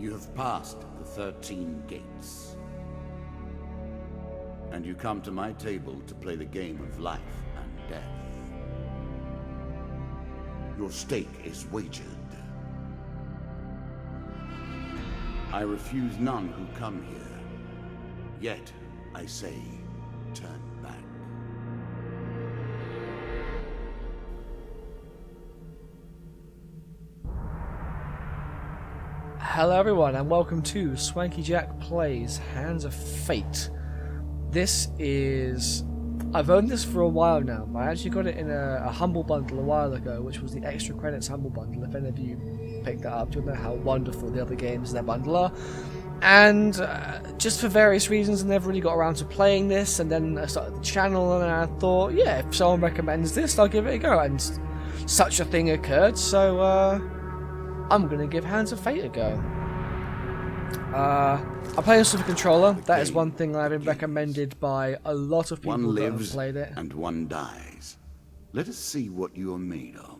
You have passed the 13 gates. And you come to my table to play the game of life and death. Your stake is wagered. I refuse none who come here. Yet, I say, turn back. Hello everyone and welcome to Swanky Jack Plays Hands of Fate. This is... I've owned this for a while now. I actually got it in a Humble Bundle a while ago, which was the Extra Credits Humble Bundle. If any of you picked that up, you'll know how wonderful the other games in that bundle are. And just for various reasons I never really got around to playing this, and then I started the channel and I thought, yeah, if someone recommends this, I'll give it a go. And such a thing occurred, so I'm going to give Hands of Fate a go. I play this with a controller. That is one thing I've been recommended by a lot of people One that have lives played it. and one dies. Let us see what you are made of.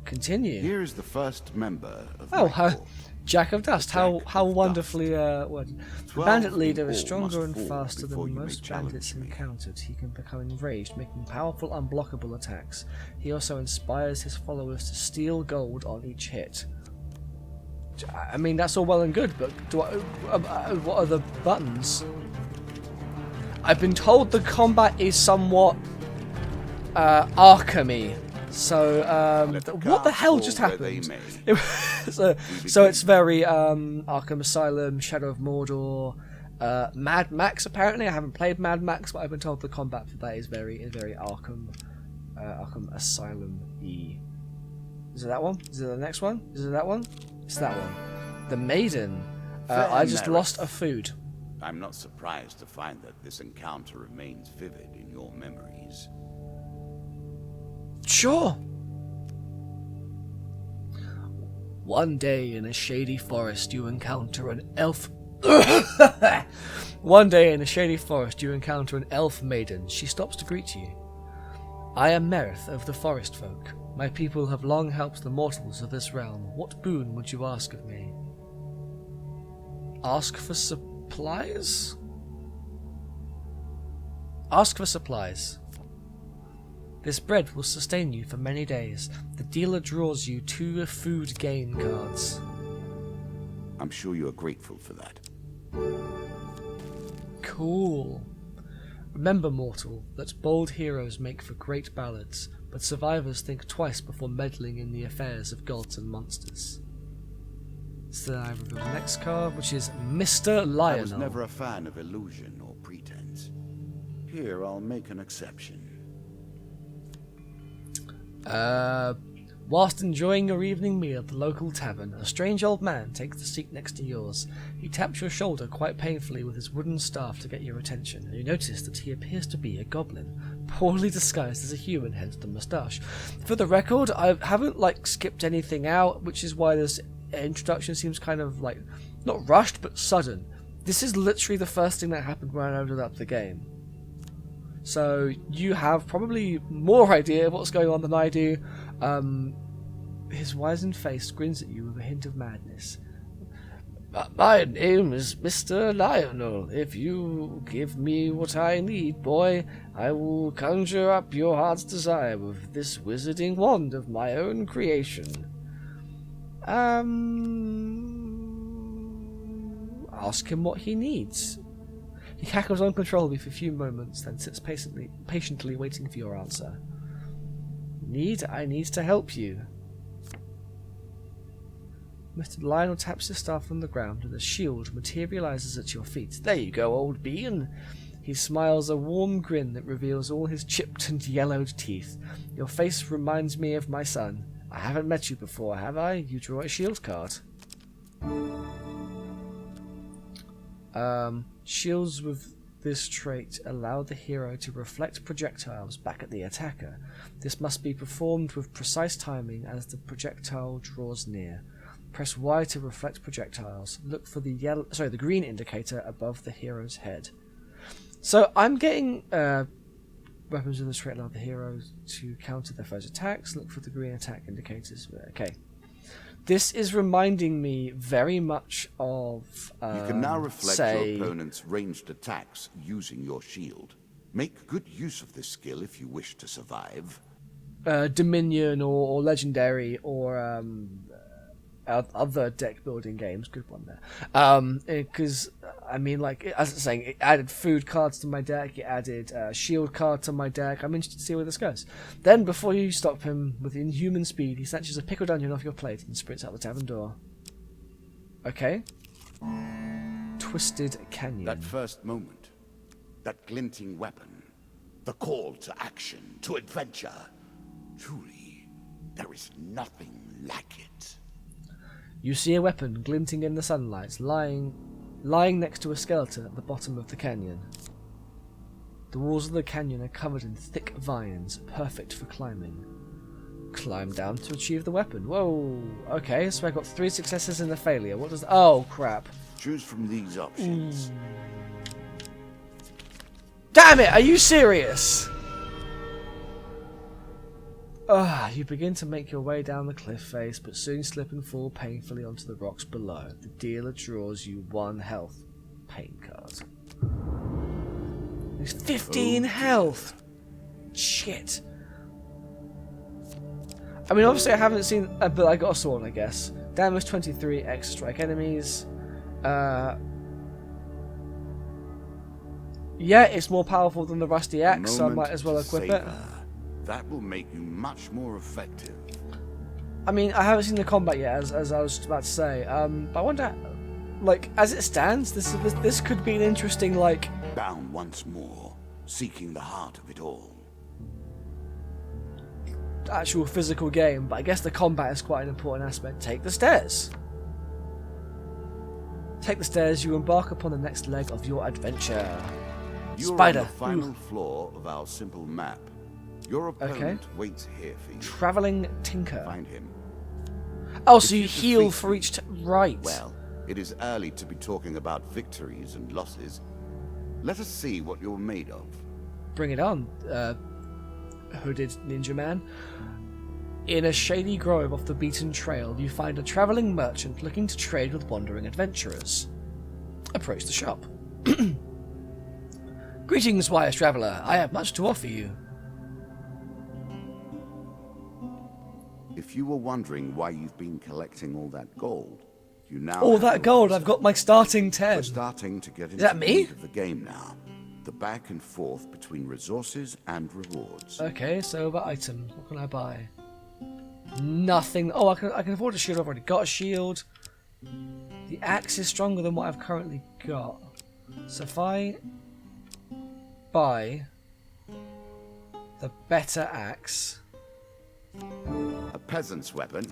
Continue. Here is the first member of Oh, my corps. Jack of Dust. How of wonderfully worded. The 12 bandit in leader all is stronger must and fall faster before than you may most challenge bandits me. encountered. He can become enraged, making powerful, unblockable attacks. He also inspires his followers to steal gold on each hit. I mean, that's all well and good, but what are the buttons? I've been told the combat is somewhat Arkham-y. So, what the hell just happened? So it's very Arkham Asylum, Shadow of Mordor, Mad Max. Apparently, I haven't played Mad Max, but I've been told the combat for that is very Arkham Asylum-y. Is it that one? Is it the next one? Is it that one? It's that one. The Maiden. I just lost a food. I'm not surprised to find that this encounter remains vivid in your memories. Sure. One day in a shady forest you encounter an elf... One day in a shady forest you encounter an elf maiden. She stops to greet you. I am Merith of the Forest Folk. My people have long helped the mortals of this realm. What boon would you ask of me? Ask for supplies? Ask for supplies. This bread will sustain you for many days. The dealer draws you 2 food gain cards. I'm sure you are grateful for that. Cool. Remember, mortal, that bold heroes make for great ballads, but survivors think twice before meddling in the affairs of gods and monsters. So I reveal the next card, which is Mr. Lionel. I was never a fan of illusion or pretense. Here, I'll make an exception. Whilst enjoying your evening meal at the local tavern, a strange old man takes the seat next to yours. He taps your shoulder quite painfully with his wooden staff to get your attention, and you notice that he appears to be a goblin, poorly disguised as a human, hence the moustache. For the record, I haven't skipped anything out, which is why this introduction seems kind of not rushed but sudden. This is literally the first thing that happened when I loaded up the game. So you have probably more idea of what's going on than I do. His wizened face grins at you with a hint of madness. My name is Mr. Lionel. If you give me what I need, boy, I will conjure up your heart's desire with this wizarding wand of my own creation. Ask him what he needs. He cackles uncontrollably for a few moments, then sits patiently waiting for your answer. I need to help you. Mr. Lionel taps his staff on the ground and a shield materializes at your feet. There you go, old bean. He smiles a warm grin that reveals all his chipped and yellowed teeth. Your face reminds me of my son. I haven't met you before, have I? You draw a shield card. Shields with this trait allow the hero to reflect projectiles back at the attacker. This must be performed with precise timing as the projectile draws near. Press Y to reflect projectiles. Look for the green indicator above the hero's head. So I'm getting weapons with this trait allow the hero to counter their foe's attacks. Look for the green attack indicators. Okay. This is reminding me very much of, You can now reflect say, your opponent's ranged attacks using your shield. Make good use of this skill if you wish to survive. Dominion or Legendary or other deck building games. Good one there. Because I mean, like as it's saying, it added food cards to my deck. It added shield card to my deck. I'm interested to see where this goes. Then, before you stop him with inhuman speed, he snatches a pickled onion off your plate and sprints out the tavern door. Okay. Twisted Canyon. That first moment, that glinting weapon, the call to action, to adventure. Truly, there is nothing like it. You see a weapon glinting in the sunlight, lying next to a skeleton at the bottom of the canyon. The walls of the canyon are covered in thick vines, perfect for climbing. Climb down to achieve the weapon. Whoa, okay, so I got 3 successes and a failure. What does... Oh, crap. Choose from these options. Damn it, are you serious? You begin to make your way down the cliff face, but soon slip and fall painfully onto the rocks below. The dealer draws you 1 health pain card. There's 15 health! Shit. I mean, obviously I haven't seen... but I got a sword, I guess. Damage 23, X strike enemies. Yeah, it's more powerful than the rusty axe, so I might as well equip it. That will make you much more effective. I mean, I haven't seen the combat yet, as I was about to say. But I wonder, like, as it stands, this could be an interesting, like... Bound once more, seeking the heart of it all. Actual physical game, but I guess the combat is quite an important aspect. Take the stairs. Take the stairs, you embark upon the next leg of your adventure. You are Spider. on the final floor of our simple map. Your opponent waits here for you. Traveling Tinker. Find him. Oh, so you heal for each... Right. Well, it is early to be talking about victories and losses. Let us see what you're made of. Bring it on, hooded ninja man. In a shady grove off the beaten trail, you find a travelling merchant looking to trade with wandering adventurers. Approach the shop. Greetings, wise traveller. I have much to offer you. If you were wondering why you've been collecting all that gold, you now all have that the gold, answer. I've got my starting 10. We're starting to get into that the me? meat of the game now. The back and forth between resources and rewards. Okay, so about items, what can I buy? Nothing. Oh, I can afford a shield. I've already got a shield. The axe is stronger than what I've currently got. So if I buy the better axe, A peasant's weapon,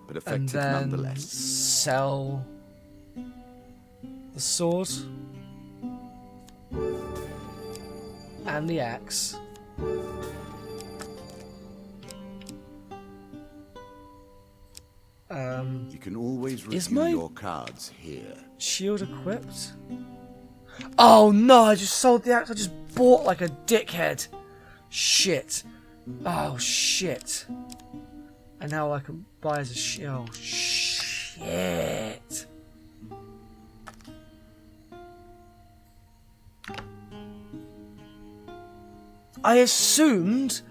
but and effective then nonetheless. sell the sword and the axe. You can always is review my- your cards here. Shield equipped? Oh no, I just sold the axe. I just bought like a dickhead. Shit. Oh shit. And now I can buy as a shield. Oh shit. I assumed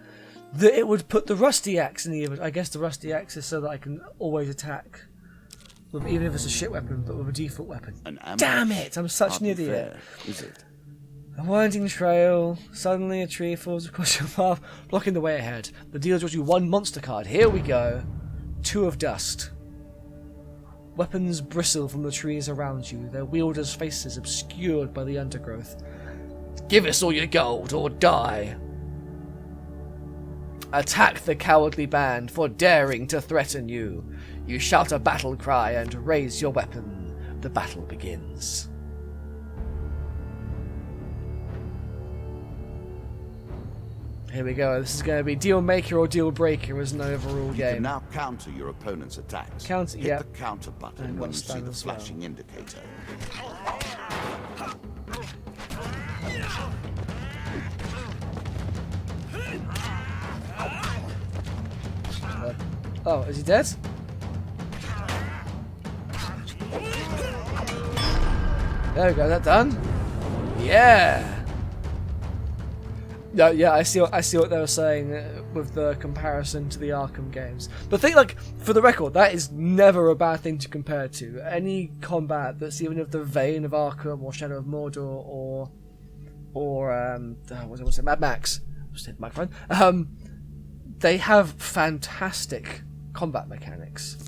that it would put the rusty axe in the image. I guess the rusty axe is so that I can always attack. With, even if it's a shit weapon, but with a default weapon. Damn it! I'm such an Hardly idiot. fair, is it? A winding trail. Suddenly a tree falls across your path, blocking the way ahead. The dealer draws you 1 monster card. Here we go. 2 of dust. Weapons bristle from the trees around you, their wielders' faces obscured by the undergrowth. Give us all your gold, or die. Attack the cowardly band for daring to threaten you. You shout a battle cry and raise your weapon. The battle begins. Here we go. This is going to be deal maker or deal breaker as an overall You game. can now counter your opponent's attacks. Counter, Hit yeah. the counter button And when you what's see done the as well. flashing indicator. Oh, is he dead? There we go. That done? Yeah. Yeah. I see what they were saying with the comparison to the Arkham games. But think, like, for the record, that is never a bad thing to compare to. Any combat that's even of the vein of Arkham or Shadow of Mordor or what's it? Mad Max. Just hit the microphone. They have fantastic combat mechanics,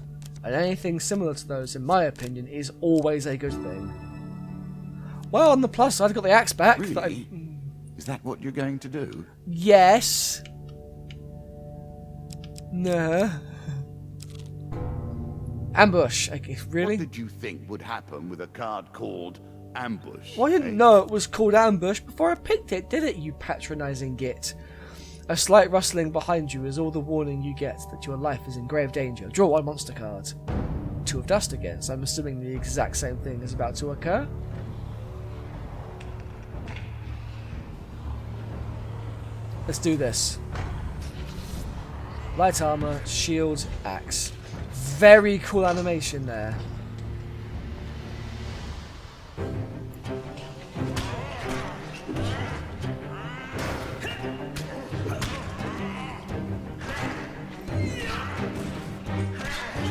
and anything similar to those, in my opinion, is always a good thing. Well, on the plus side, I got the axe back. Really? Is that what you're going to do? Yes. Nah. Ambush. Okay, really? What did you think would happen with a card called Ambush? Well, I didn't know it was called Ambush before I picked it, did it, you patronising git? A slight rustling behind you is all the warning you get that your life is in grave danger. Draw 1 monster card. 2 of dust again, so I'm assuming the exact same thing is about to occur. Let's do this. Light armor, shield, axe. Very cool animation there.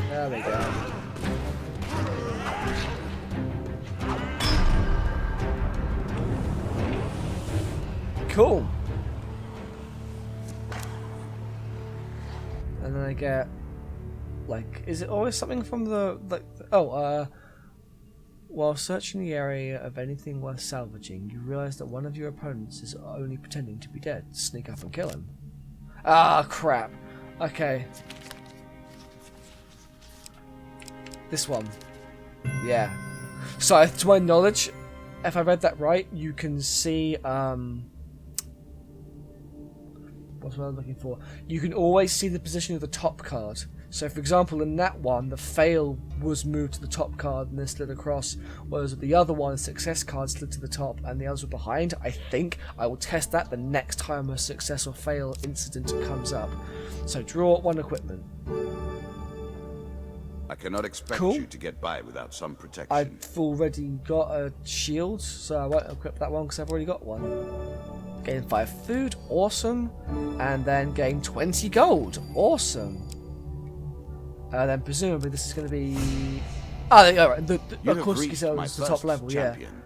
There we go. Cool. And then I get, like, is it always something from the, like, while searching the area of anything worth salvaging, you realize that one of your opponents is only pretending to be dead. Sneak up and kill him. Ah, crap. Okay. This one. Yeah. So, to my knowledge, if I read that right, you can see, what's what I'm looking for? You can always see the position of the top card. So, for example, in that one, the fail was moved to the top card and then slid across, whereas with the other one, the success card slid to the top and the others were behind. I think I will test that the next time a success or fail incident comes up. So, draw 1 equipment. I cannot expect Cool. you to get by without some protection. I've already got a shield, so I won't equip that one because I've already got one. Gain 5 food, awesome. And then gain 20 gold, awesome. And then presumably this is going to be... Oh, alright, of course you can say it's the top level, champion.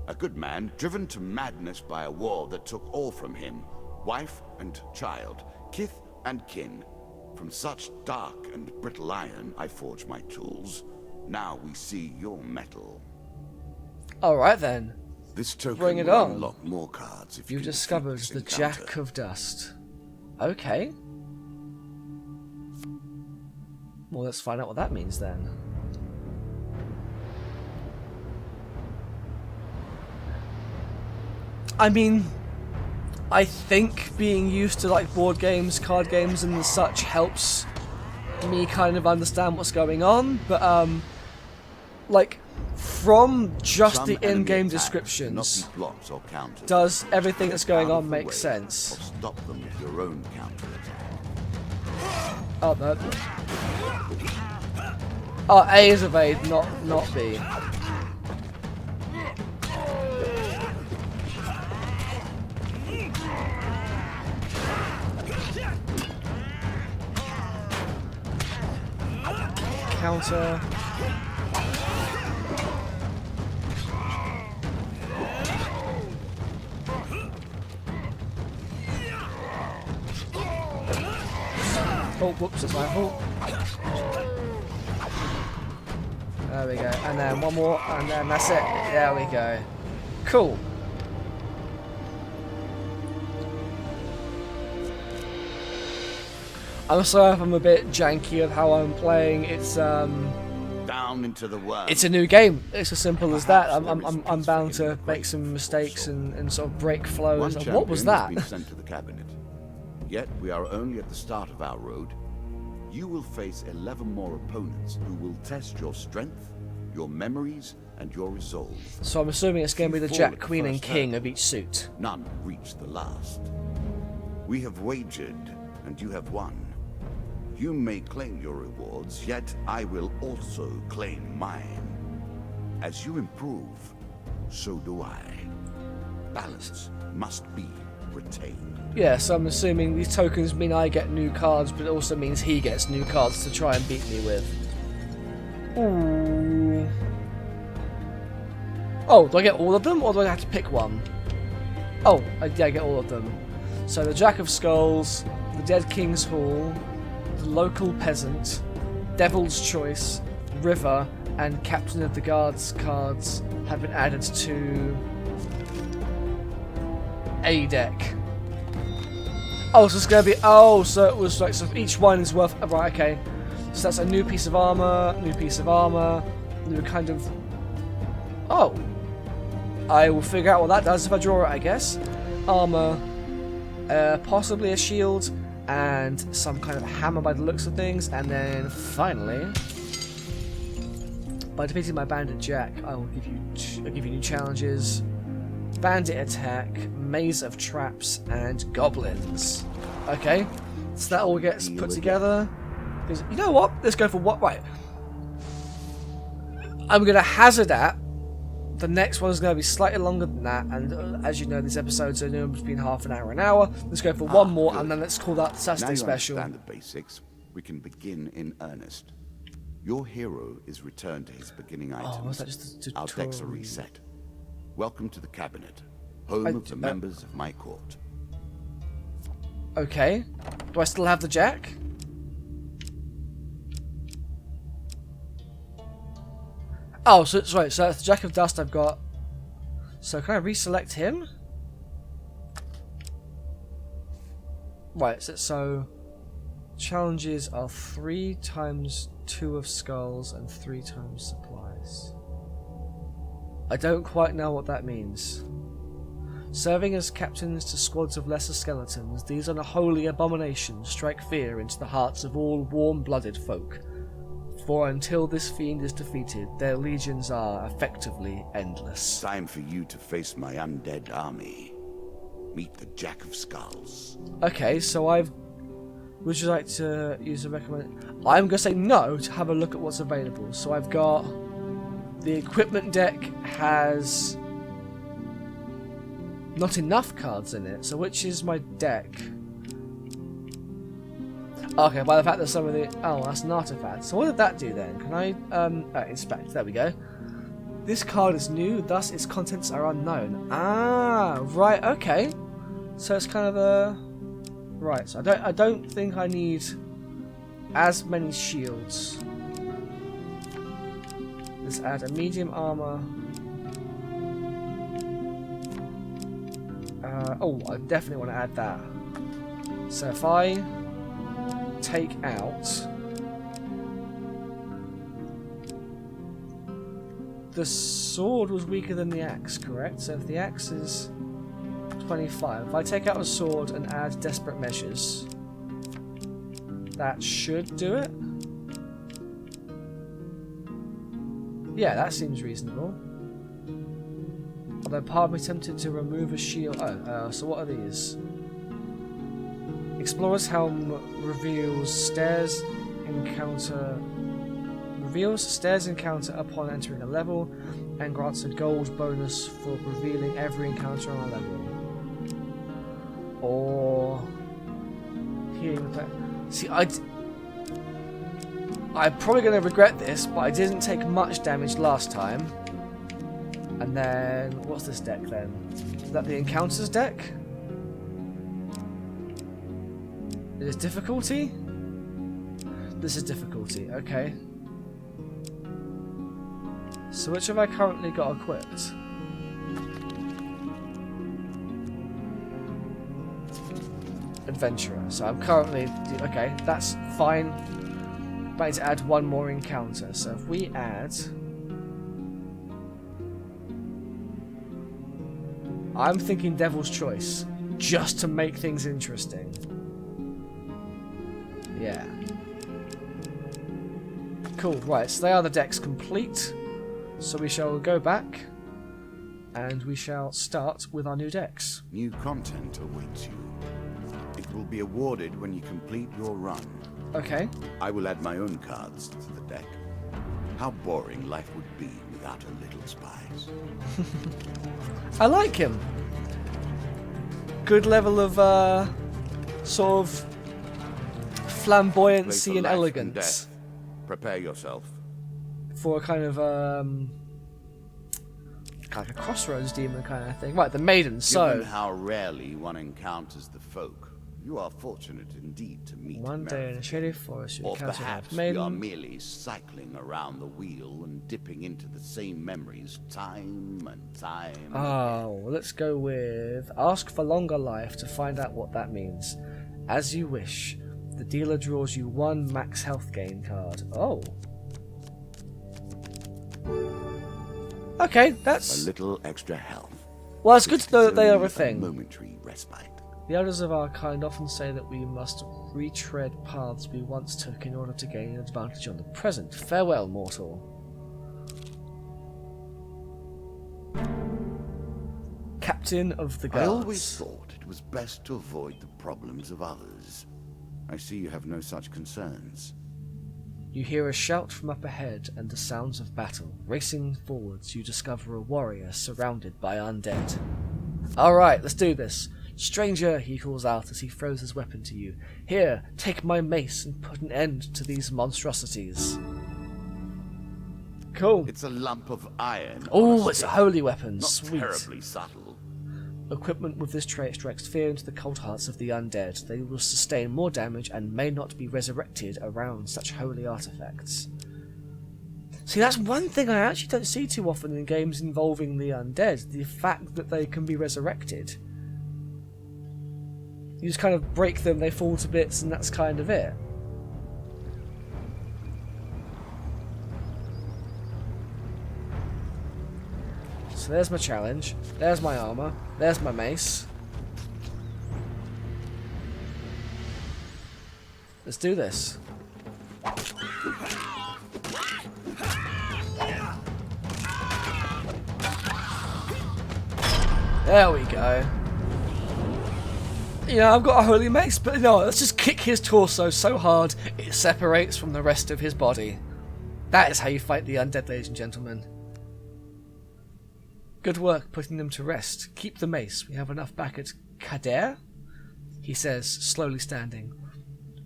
A good man driven to madness by a war that took all from him. Wife and child, kith and kin. From such dark and brittle iron I forge my tools. Now we see your metal. Alright then. This token Bring it will on. unlock more cards if You can discovered defeat the this encounter. Jack of Dust. Okay. Well, let's find out what that means then. I mean, I think being used to like board games, card games and such helps me kind of understand what's going on, but like from just Some the enemy in-game attacks descriptions, cannot be blocked or countered. does everything that's going Out on of the make way, sense? Or stop them with your own counterattack. Oh, no. Oh, A is evade, not B. Counter. Oh, whoops, it's my fault. There we go. And then one more, and then that's it. There we go. Cool. I'm sorry if I'm a bit janky of how I'm playing. It's Down into the worm. it's a new game. It's as simple as that. Perhaps I'm there is I'm peace bound for to him to make break some the mistakes soul. and sort of break flows. One What was champion that? has been sent to the cabinet. Yet we are only at the start of our road. You will face 11 more opponents who will test your strength, your memories, and your resolve. So I'm assuming it's going to be the Fall Jack, at the Queen, and first King hurdle. of each suit. None reach the last. We have wagered, and you have won. You may claim your rewards, yet I will also claim mine. As you improve, so do I. Balance must be retained. Yeah, so I'm assuming these tokens mean I get new cards, but it also means he gets new cards to try and beat me with. Ooh. Oh, do I get all of them, or do I have to pick one? Oh, yeah, I get all of them. So the Jack of Skulls, the Dead King's Hall, the Local Peasant, Devil's Choice, River, and Captain of the Guards cards have been added to a deck. Oh, so it's going to be... Oh, so it was like... So each one is worth... Right, okay. So that's a new piece of armor, new kind of... Oh. I will figure out what that does if I draw it, I guess. Armor, possibly a shield, and some kind of hammer by the looks of things, and then finally, by defeating my Bandit Jack, I will give you new challenges: Bandit Attack, Maze of Traps, and Goblins. Okay, so that all gets put together. Because you know what? Let's go for what? Right. I'm gonna hazard at. The next one is going to be slightly longer than that, and as you know, these episodes are normally between half an hour and an hour. Let's go for one more, and then let's call that Saturday special. Now you understand the basics. We can begin in earnest. Your hero is returned to his beginning items. Oh, was that just a tutorial? Our decks are reset. Welcome to the cabinet, home of the members of my court. Okay. Do I still have the Jack? Oh, so it's right. So that's the Jack of Dust I've got. So can I reselect him? Right. So challenges are 3 times 2 of skulls and 3 times supplies. I don't quite know what that means. Serving as captains to squads of lesser skeletons, these unholy abominations strike fear into the hearts of all warm-blooded folk. For until this fiend is defeated, their legions are effectively endless. Time for you to face my undead army. Meet the Jack of Skulls. Okay, so would you like to use a recommend? I'm going to say no to have a look at what's available. So I've got... The equipment deck has... not enough cards in it. So which is my deck? Okay, by the fact that some of the... Oh, that's an artifact. So what did that do then? Can I... inspect. There we go. This card is new, thus its contents are unknown. Ah, right, okay. So it's kind of a... Right, so I don't think I need as many shields. Let's add a medium armor. Oh, I definitely want to add that. So if I... take out the sword was weaker than the axe, correct? So if the axe is 25, if I take out a sword and add desperate measures, that should do it. Yeah, that seems reasonable. Although part of me tempted to remove a shield. So what are these? Explorer's Helm reveals stairs encounter upon entering a level, and grants a gold bonus for revealing every encounter on a level. Or healing the player. See, I'm probably going to regret this, but I didn't take much damage last time. And then what's this deck then? Is that the encounters deck? Is this difficulty? This is difficulty, okay. So which have I currently got equipped? Adventurer. So I'm currently... Okay, that's fine. But I need to add one more encounter. So if we add... I'm thinking Devil's Choice. Just to make things interesting. Yeah. Cool, right, so they are the decks complete. So we shall go back and we shall start with our new decks. New content awaits you. It will be awarded when you complete your run. Okay. I will add my own cards to the deck. How boring life would be without a little spice. I like him. Good level of sort of flamboyancy Play and for life elegance death. Prepare yourself. for a kind of like a crossroads demon kind of thing. Right, the maiden. Given So how rarely one encounters the folk, you are fortunate indeed to meet one day in a shady forest, you Or encounter perhaps a we are maiden. merely cycling around the wheel and dipping into the same memories time and time. Oh, well, let's go with ask for longer life to find out what that means. As you wish. The dealer draws you one max health gain card. Oh. Okay, A that's... little extra health. Well, it's good to know that they are Only a thing. Momentary respite. The elders of our kind often say that we must retread paths we once took in order to gain an advantage on the present. Farewell, mortal. Captain of the I Guards. always thought it was best to avoid the problems of others. I see you have no such concerns. You hear a shout from up ahead and the sounds of battle. Racing forwards, you discover a warrior surrounded by undead. Alright, let's do this. Stranger, he calls out as he throws his weapon to you. Here, take my mace and put an end to these monstrosities. Cool. It's a lump of iron. Oh, on a it's a stick. holy weapon. Not Sweet. terribly subtle. Equipment with this trait strikes fear into the cold hearts of the undead. They will sustain more damage and may not be resurrected around such holy artifacts. See, that's one thing I actually don't see too often in games involving the undead. The fact that they can be resurrected. You just kind of break them, they fall to bits, and that's kind of it. So there's my challenge, there's my armor, there's my mace. Let's do this. There we go. You know, I've got a holy mace, but no, let's just kick his torso so hard it separates from the rest of his body. That is how you fight the undead, ladies and gentlemen. Good work putting them to rest. Keep the mace. We have enough back at Kader? He says, slowly standing.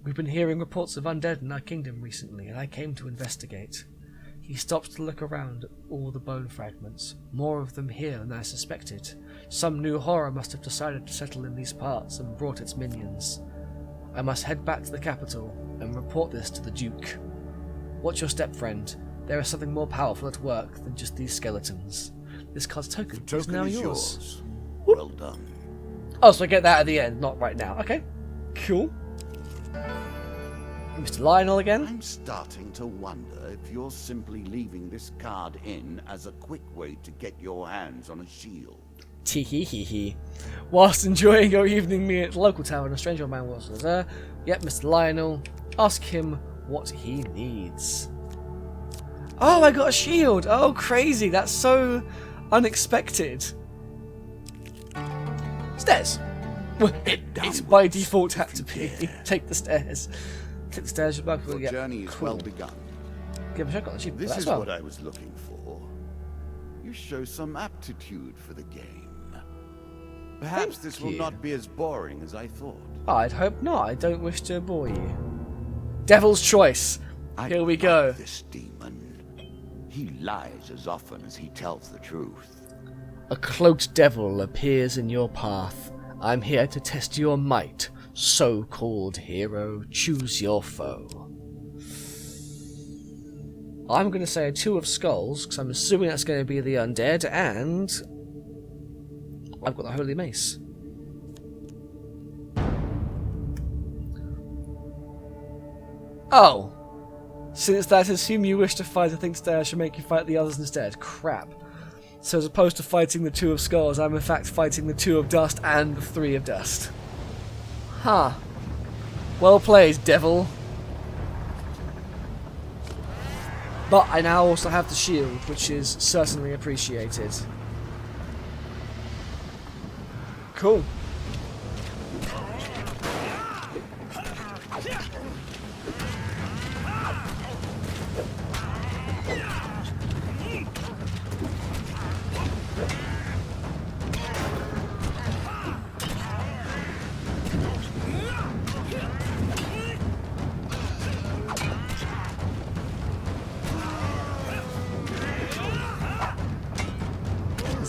We've been hearing reports of undead in our kingdom recently, and I came to investigate. He stops to look around at all the bone fragments. More of them here than I suspected. Some new horror must have decided to settle in these parts and brought its minions. I must head back to the capital and report this to the Duke. Watch your step, friend. There is something more powerful at work than just these skeletons. This card's token is now yours. Well done. Oh, so I get that at the end, not right now. Okay, cool. Mr. Lionel again? I'm starting to wonder if you're simply leaving this card in as a quick way to get your hands on a shield. Tee-hee-hee-hee. Whilst enjoying your evening meal at the local tavern, a stranger man was there. Yep, Mr. Lionel. Ask him what he needs. Oh, I got a shield! Oh, crazy! That's so unexpected. Stairs. Well, it's by default had to be. Take the stairs. Take the stairs. Your journey is well begun. Give a check on the achievement for This that is as well. what I was looking for. You show some aptitude for the game. Perhaps this will you. not be as boring as I thought. I'd hope not. I don't wish to bore you. Devil's choice. I Here we like go. This demon. He lies as often as he tells the truth. A cloaked devil appears in your path. I'm here to test your might. So-called hero, choose your foe. I'm going to say a 2 of skulls, because I'm assuming that's going to be the undead, and I've got the holy mace. Oh. Since that is whom you wish to fight, I think today I should make you fight the others instead. Crap. So as opposed to fighting the 2 of skulls, I'm in fact fighting the 2 of dust and the 3 of dust. Huh. Well played, devil. But I now also have the shield, which is certainly appreciated. Cool.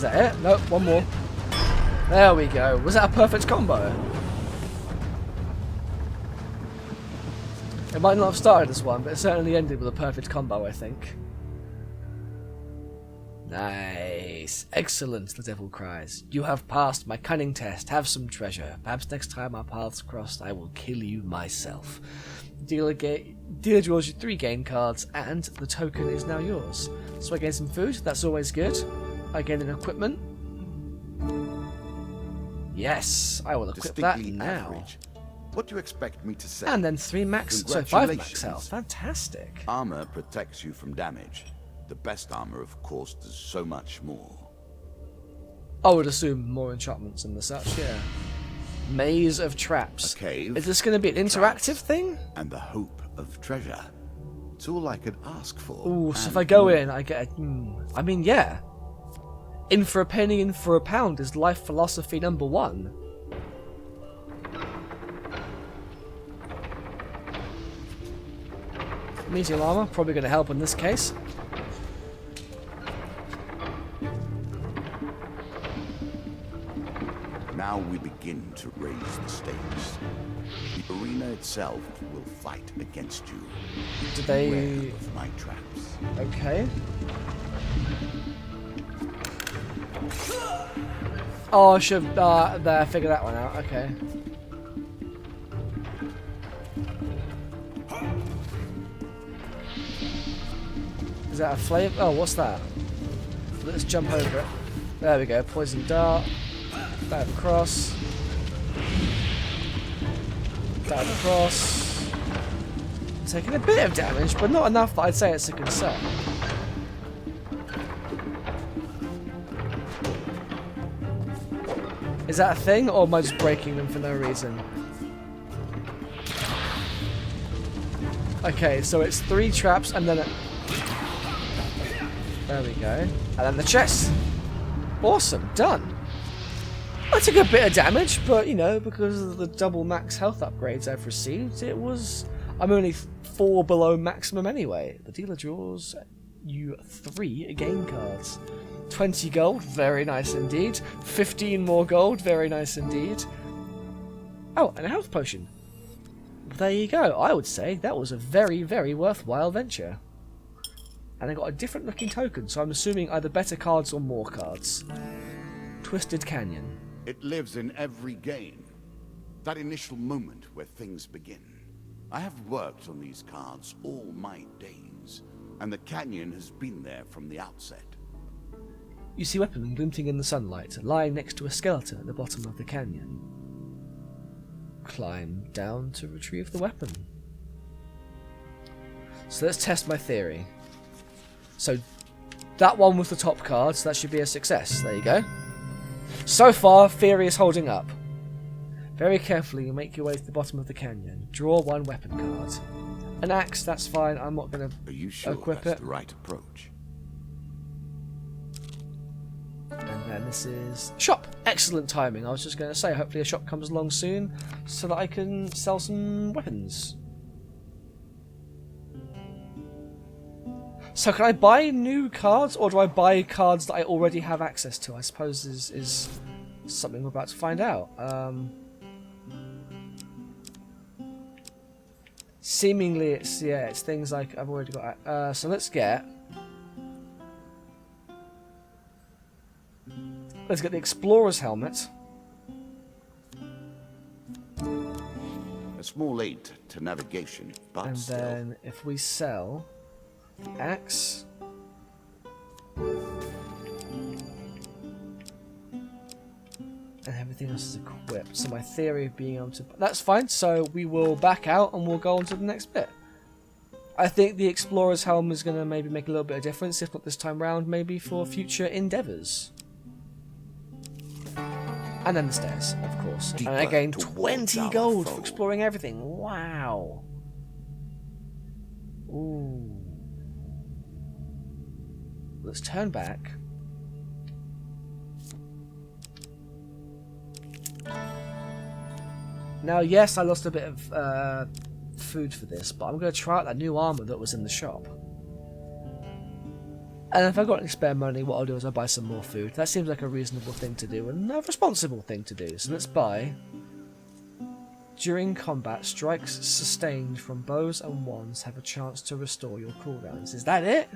Is that it? Nope, one more. There we go. Was that a perfect combo? It might not have started as one, but it certainly ended with a perfect combo, I think. Nice. Excellent, the devil cries. You have passed my cunning test. Have some treasure. Perhaps next time our paths cross, I will kill you myself. Dealer draws you 3 game cards, and the token is now yours. So I gain some food. That's always good. I gain an equipment. Yes, I will equip that now. Average. What do you expect me to say? And then 3 max, so 5 max health. Fantastic. Armor protects you from damage. The best armor, of course, does so much more. I would assume more enchantments and the such, yeah. Maze of traps. A cave. Is this going to be an interactive thing? And the hope of treasure. It's all I could ask for. Ooh, so if I go in, I get a... I mean, yeah. In for a penny, in for a pound is life philosophy number 1. Medium armor, probably going to help in this case. Now we begin to raise the stakes. The arena itself will fight against you. Do they... Beware of my traps. Okay. Oh, I should there figure that one out. Okay. Is that a flame? Oh, what's that? Let's jump over it. There we go. Poison dart. Dive across. Dive across. Taking a bit of damage, but not enough that I'd say it's a concern. Is that a thing, or am I just breaking them for no reason? Okay, so it's 3 traps and then a... There we go. And then the chest. Awesome, done. I took a bit of damage, but you know, because of the double max health upgrades I've received, it was... I'm only 4 below maximum anyway. The dealer draws you 3 game cards. 20 gold, very nice indeed. 15 more gold, very nice indeed. Oh, and a health potion. There you go. I would say that was a very, very worthwhile venture. And I got a different looking token, so I'm assuming either better cards or more cards. Twisted Canyon. It lives in every game. That initial moment where things begin. I have worked on these cards all my days, and the canyon has been there from the outset. You see a weapon glinting in the sunlight, lying next to a skeleton at the bottom of the canyon. Climb down to retrieve the weapon. So let's test my theory. So that one was the top card, so that should be a success. There you go. So far, theory is holding up. Very carefully, you make your way to the bottom of the canyon. Draw 1 weapon card. An axe, that's fine. I'm not going to Are you sure equip that's it. the right approach? And then this is shop. Excellent timing. I was just going to say, hopefully a shop comes along soon so that I can sell some weapons. So can I buy new cards, or do I buy cards that I already have access to? I suppose is something we're about to find out. Seemingly it's things like I've already got. So let's get the explorer's helmet. A small aid to navigation, but And still. then if we sell the axe, and everything else is equipped. So my theory of being able to... That's fine, so we will back out and we'll go on to the next bit. I think the explorer's helm is going to maybe make a little bit of difference, if not this time round, maybe for future endeavours. And then the stairs, of course. Deeper And again, towards 20 our gold foe. for exploring everything. Wow. Ooh. Let's turn back. Now, yes, I lost a bit of food for this, but I'm going to try out that new armour that was in the shop. And if I've got any spare money, what I'll do is I'll buy some more food. That seems like a reasonable thing to do and a responsible thing to do. So let's buy... During combat, strikes sustained from bows and wands have a chance to restore your cooldowns. Is that it?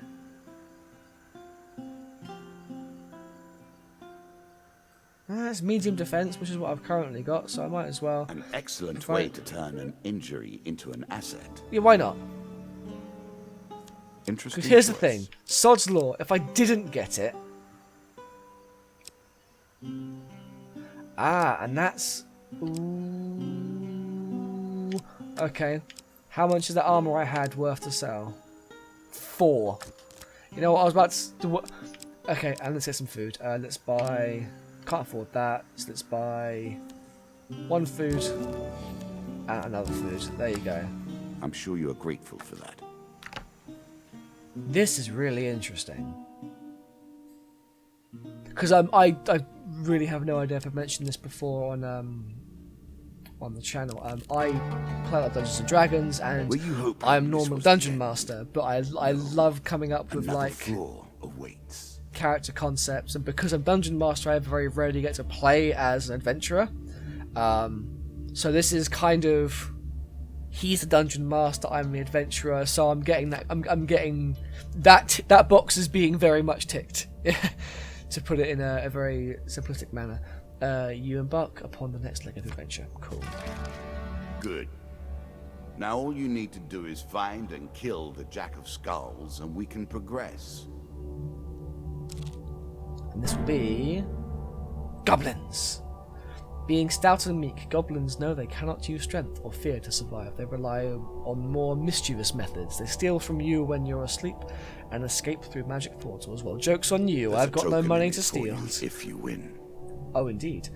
That's medium defense, which is what I've currently got, so I might as well. An excellent way to turn an injury into an asset. Yeah, why not? Interesting. Because here's the choice. thing. Sod's Law, if I didn't get it... Ah, and that's... Ooh. Okay. How much is that armor I had worth to sell? 4. You know what, I was about to do... Okay, and let's get some food. Let's buy... Can't afford that, so let's buy... 1 food and another food. There you go. I'm sure you are grateful for that. This is really interesting. Because I really have no idea if I've mentioned this before on the channel. I play a lot of Dungeons and Dragons, and I'm normal dungeon master, but I love coming up with like floor awaits. Character concepts, and because I'm dungeon master, I very rarely get to play as an adventurer. So this is kind of, he's the dungeon master, I'm the adventurer, so I'm getting that. I'm getting that box is being very much ticked, to put it in a very simplistic manner. You embark upon the next leg of adventure. Cool. Good. Now all you need to do is find and kill the Jack of Skulls, and we can progress. And this will be goblins. Being stout and meek, goblins know they cannot use strength or fear to survive. They rely on more mischievous methods. They steal from you when you're asleep and escape through magic portals. Well, joke's on you. There's I've got no money to steal. If you win. Oh, indeed.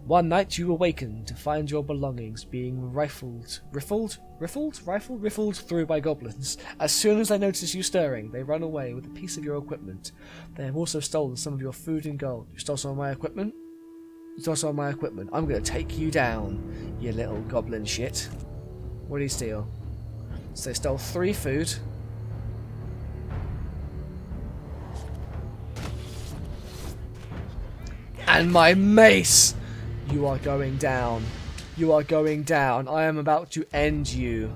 One night you awaken to find your belongings being rifled through by goblins. As soon as they notice you stirring, they run away with a piece of your equipment. They have also stolen some of your food and gold. You stole some of my equipment? You stole some of my equipment. I'm going to take you down, you little goblin shit. What did he steal? So they stole 3 food. And my mace! You are going down. You are going down. I am about to end you.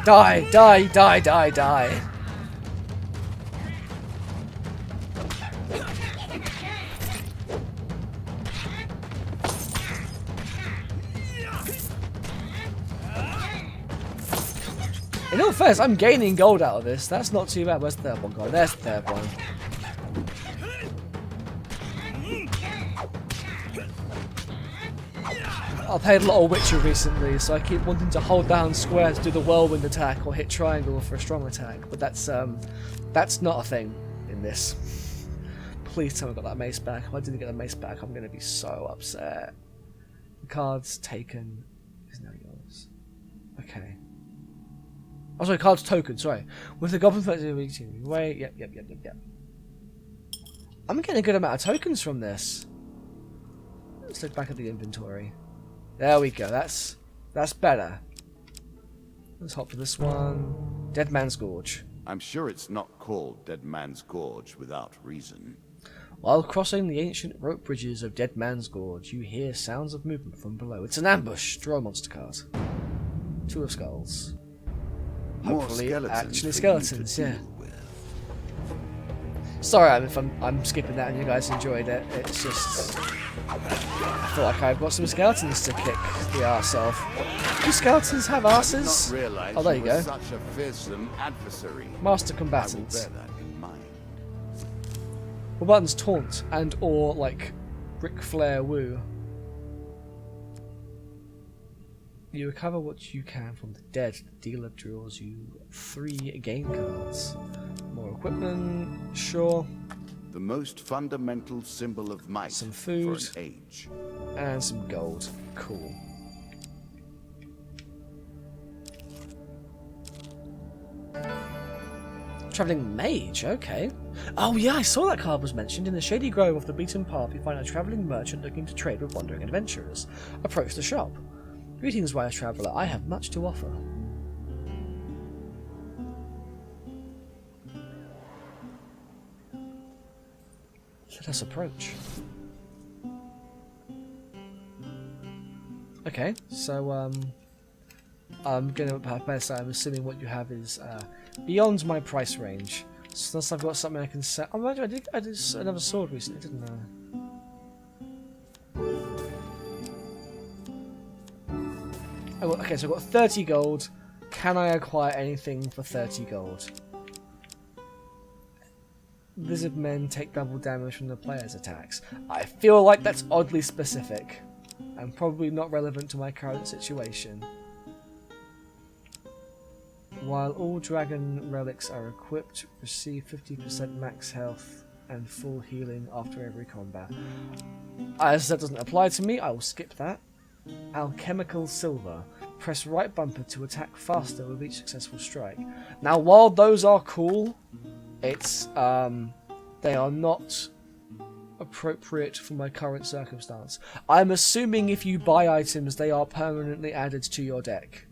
Die, die, die, die, die. In all fairness, I'm gaining gold out of this. That's not too bad. Where's the third one gone? There's the third one. I played a lot of Witcher recently, so I keep wanting to hold down square to do the whirlwind attack or hit triangle for a strong attack. But that's not a thing in this. Please tell me I got that mace back. If I didn't get the mace back, I'm going to be so upset. The card's taken is now yours. Okay. Oh, sorry, card's token, sorry. With the goblin wait, yep. I'm getting a good amount of tokens from this. Let's look back at the inventory. There we go, that's better. Let's hop to this one. Dead Man's Gorge. I'm sure it's not called Dead Man's Gorge without reason. While crossing the ancient rope bridges of Dead Man's Gorge, you hear sounds of movement from below. It's an ambush. Draw a monster card. 2 of skulls. Hopefully, actually skeletons, yeah. Sorry if I'm skipping that and you guys enjoyed it. It's just... I feel like I've got some skeletons to kick the arse of. Do skeletons have arses? Oh, there you go. Such a fearsome adversary. Master I will combatants. bear that in mind. What buttons taunt and or like Ric Flair woo? You recover what you can from the dead. The dealer draws you 3 game cards. More equipment, sure. The most fundamental symbol of might Some food. for an age. And some gold. Cool. Travelling mage, okay. Oh yeah, I saw that card was mentioned. In the shady grove off the beaten path, you find a travelling merchant looking to trade with wandering adventurers. Approach the shop. Greetings, wise traveller. I have much to offer. Let us approach. Okay, so I'm gonna best. I'm assuming what you have is beyond my price range. So unless I've got something I can sell. Oh, I did another sword recently, didn't I? Oh, okay, so I've got 30 gold. Can I acquire anything for 30 gold? Lizard men take double damage from the player's attacks. I feel like that's oddly specific, and probably not relevant to my current situation. While all dragon relics are equipped, receive 50% max health and full healing after every combat. As that doesn't apply to me, I will skip that. Alchemical silver. Press right bumper to attack faster with each successful strike. Now, while those are cool, it's they are not appropriate for my current circumstance. I'm assuming if you buy items, they are permanently added to your deck.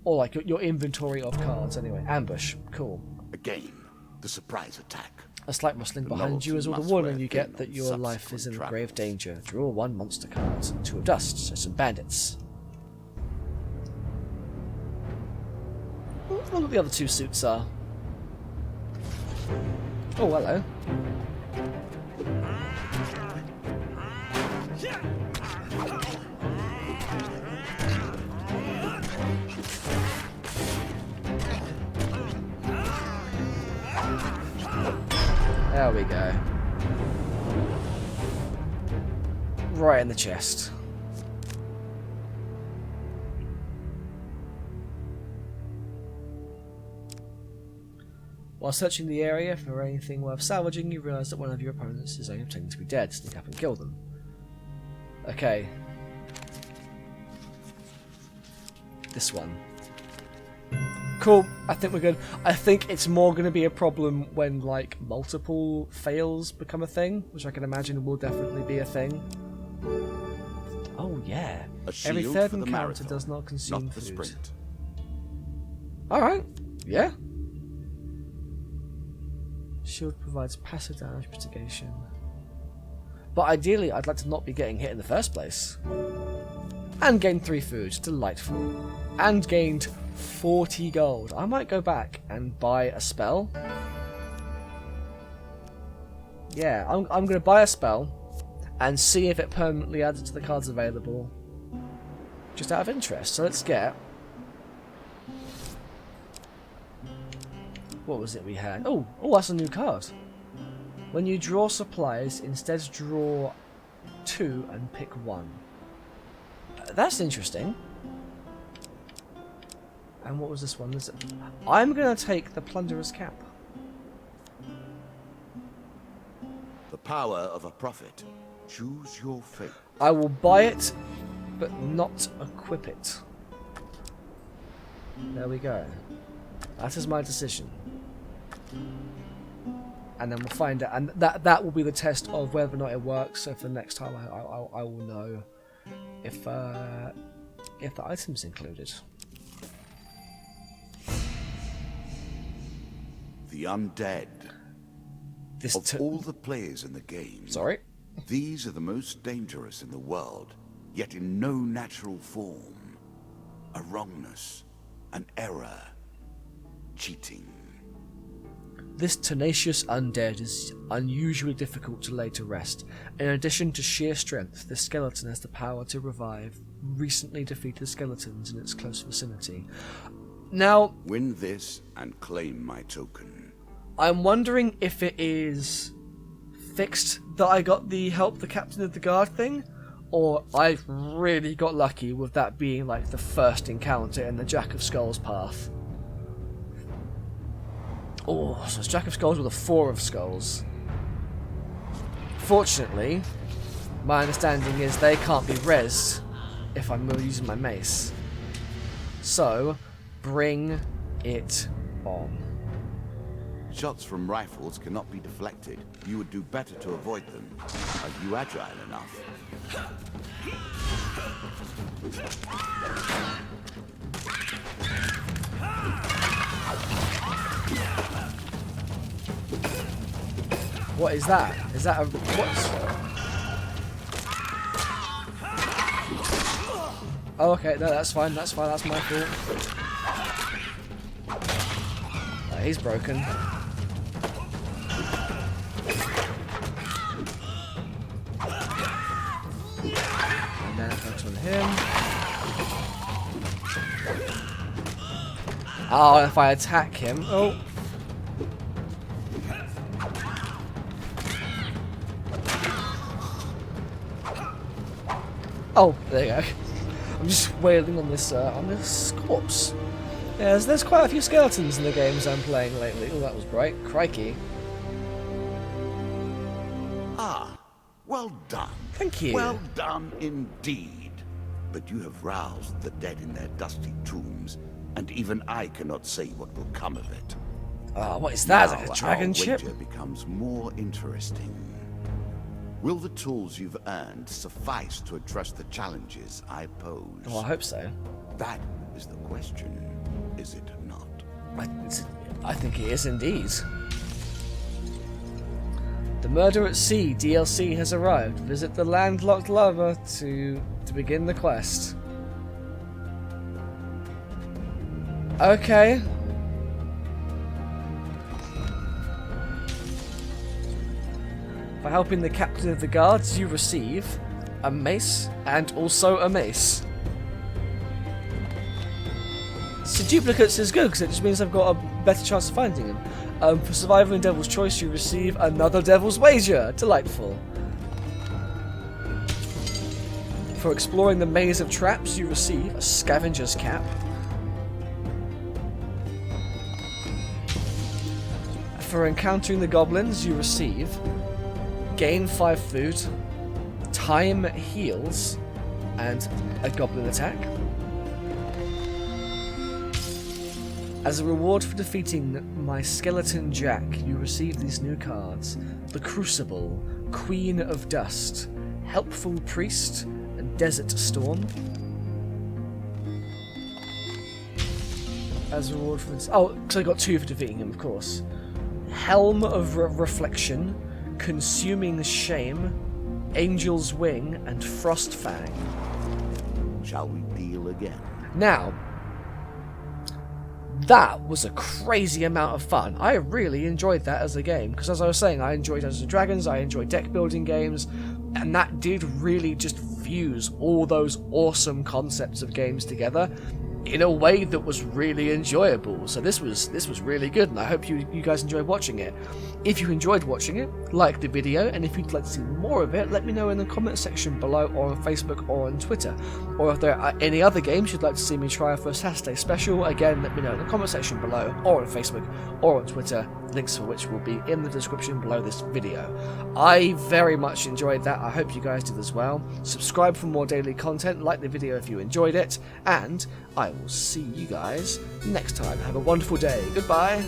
Or like your inventory of cards, anyway. Ambush, cool. Again, the surprise attack. A slight rustling behind you is all the warning you get that your life is in grave danger. Draw 1 monster card. 2 of dust, so some bandits. I wonder what the other 2 suits are. Oh, hello. There we go. Right in the chest. While searching the area for anything worth salvaging, you realise that one of your opponents is only pretending to be dead. Sneak up and kill them. Okay. This one. Cool, I think we're good. I think it's more going to be a problem when, like, multiple fails become a thing, which I can imagine will definitely be a thing. Oh, yeah. Every third encounter does not consume food. Alright, yeah. Shield provides passive damage mitigation. But ideally, I'd like to not be getting hit in the first place. And gained 3 food. Delightful. And gained 40 gold. I might go back and buy a spell. Yeah, I'm going to buy a spell and see if it permanently adds to the cards available. Just out of interest. So let's get... What was it we had? Oh, that's a new card. When you draw supplies, instead draw 2 and pick 1. That's interesting. And what was this one? I'm going to take the Plunderer's Cap. The power of a prophet. Choose your fate. I will buy it, but not equip it. There we go. That is my decision. And then we'll find out. And that will be the test of whether or not it works. So for next time, I will know if the item's included. The undead. Of all the players in the game, these are the most dangerous in the world, yet in no natural form. A wrongness, an error, cheating. This tenacious undead is unusually difficult to lay to rest. In addition to sheer strength, this skeleton has the power to revive recently defeated skeletons in its close vicinity. Now, win this and claim my token. I'm wondering if it is fixed that I got the help the captain of the guard thing, or I really got lucky with that being like the first encounter in the Jack of Skulls path. Oh, so it's Jack of Skulls with a 4 of Skulls. Fortunately, my understanding is they can't be rezzed if I'm using my mace. So, bring it on. Shots from rifles cannot be deflected. You would do better to avoid them. Are you agile enough? What is that? Is that a... what? Oh, okay, no, that's fine, that's fine, that's my fault. Oh, he's broken. And then focus on him. Oh, if I attack him... Oh. Oh, there you go. I'm just wailing on this corpse. Yeah, there's quite a few skeletons in the games I'm playing lately. Oh, that was bright. Crikey. Ah, well done. Thank you. Well done indeed. But you have roused the dead in their dusty tombs, and even I cannot say what will come of it. Oh, what is that? Now Like a dragon our ship? wager becomes more interesting. Will the tools you've earned suffice to address the challenges I pose? Oh, I hope so. That is the question, is it not? I think it is indeed. The Murder at Sea DLC has arrived. Visit the landlocked lover to begin the quest. Okay. For helping the captain of the guards, you receive a mace and also a mace. So duplicates is good because it just means I've got a better chance of finding them. For surviving Devil's Choice, you receive another Devil's Wager. Delightful. For exploring the maze of traps, you receive a Scavenger's Cap. For encountering the goblins, you receive gain 5 food, time heals, and a goblin attack. As a reward for defeating my skeleton Jack, you receive these new cards: the Crucible, Queen of Dust, Helpful Priest, and Desert Storm. As a reward for this... oh, because I got 2 for defeating him, of course. Helm of Reflection, Consuming Shame, Angel's Wing, and Frost Fang. Shall we deal again? Now, that was a crazy amount of fun. I really enjoyed that as a game, because as I was saying, I enjoyed Dungeons & Dragons, I enjoyed deck building games, and that did really just fuse all those awesome concepts of games together in a way that was really enjoyable. So this was really good, and I hope you guys enjoyed watching it. If you enjoyed watching it, like the video, and if you'd like to see more of it, let me know in the comment section below, or on Facebook, or on Twitter. Or if there are any other games you'd like to see me try for a Saturday special, again, let me know in the comment section below, or on Facebook, or on Twitter, links for which will be in the description below this video. I very much enjoyed that. I hope you guys did as well. Subscribe for more daily content, like the video if you enjoyed it, and I will see you guys next time. Have a wonderful day. Goodbye.